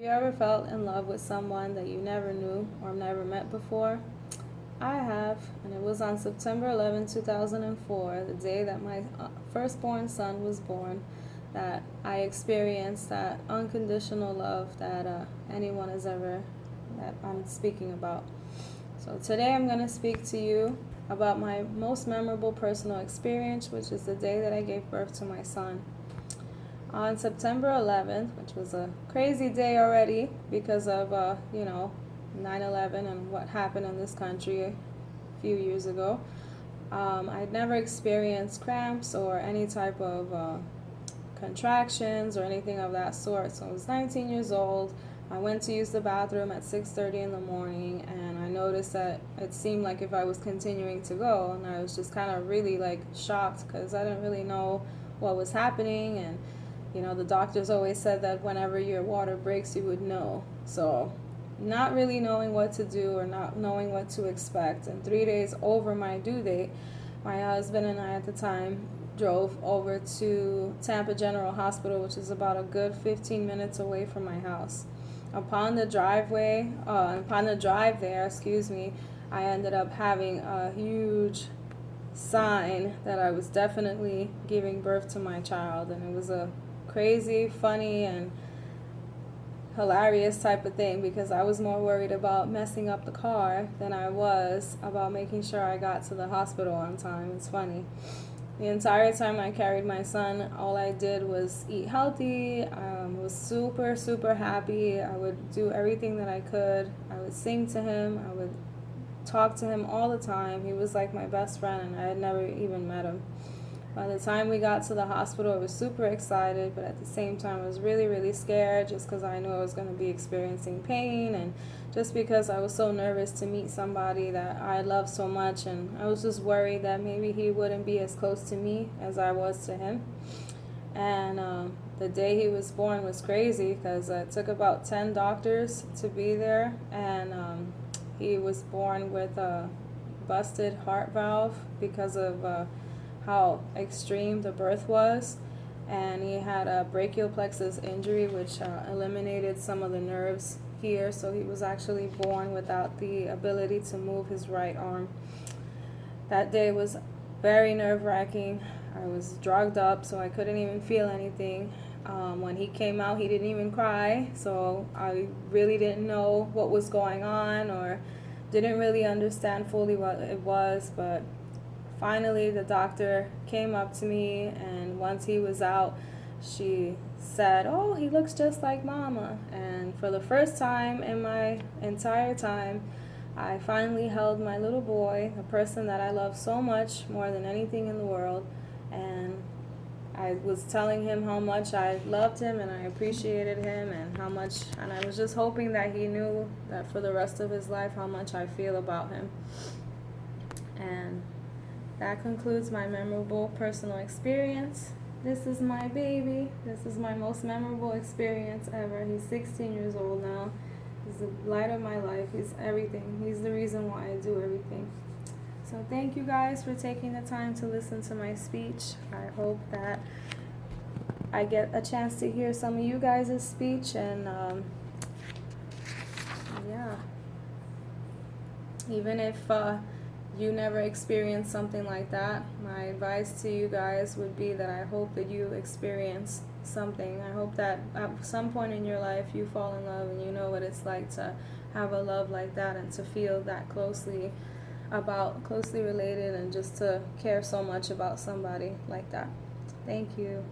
You ever felt in love with someone that you never knew or never met before? I have, and it was on September 11, 2004, the day that my firstborn son was born, that I experienced that unconditional love that anyone has ever, that I'm speaking about. So today I'm going to speak to you about my most memorable personal experience, which is the day that I gave birth to my son. On September 11th, which was a crazy day already because of, 9/11 and what happened in this country a few years ago. I'd never experienced cramps or any type of contractions or anything of that sort. So I was 19 years old. I went to use the bathroom at 6:30 in the morning, and I noticed that it seemed like if I was continuing to go, and I was just kind of really like shocked because I didn't really know what was happening. And the doctors always said that whenever your water breaks, you would know. So not really knowing what to do or not knowing what to expect. And 3 days over my due date, my husband and I at the time drove over to Tampa General Hospital, which is about a good 15 minutes away from my house. Upon the drive there, I ended up having a huge sign that I was definitely giving birth to my child, and it was a crazy, funny, and hilarious type of thing because I was more worried about messing up the car than I was about making sure I got to the hospital on time. It's funny. The entire time I carried my son, all I did was eat healthy. Was super, super happy. I would do everything that I could. I would sing to him. I would talk to him all the time. He was like my best friend, and I had never even met him. By the time we got to the hospital, I was super excited, but at the same time, I was really, really scared just because I knew I was going to be experiencing pain, and just because I was so nervous to meet somebody that I love so much, and I was just worried that maybe he wouldn't be as close to me as I was to him. And the day he was born was crazy because it took about 10 doctors to be there, and he was born with a busted heart valve because of how extreme the birth was, and he had a brachial plexus injury which eliminated some of the nerves here, so he was actually born without the ability to move his right arm. That day was very nerve-wracking. I was drugged up, so I couldn't even feel anything. When he came out, he didn't even cry, so I really didn't know what was going on or didn't really understand fully what it was. But finally, the doctor came up to me, and once he was out, she said, "Oh, he looks just like Mama." And for the first time in my entire time, I finally held my little boy, the person that I love so much more than anything in the world, and I was telling him how much I loved him and I appreciated him and I was just hoping that he knew that for the rest of his life how much I feel about him. And that concludes my memorable personal experience. This is my baby. This is my most memorable experience ever. He's 16 years old now. He's the light of my life. He's everything. He's the reason why I do everything. So thank you guys for taking the time to listen to my speech. I hope that I get a chance to hear some of you guys' speech, and yeah. Even if you never experienced something like that, my advice to you guys would be that I hope that you experience something. I hope that at some point in your life you fall in love and you know what it's like to have a love like that and to feel that closely related and just to care so much about somebody like that. Thank you.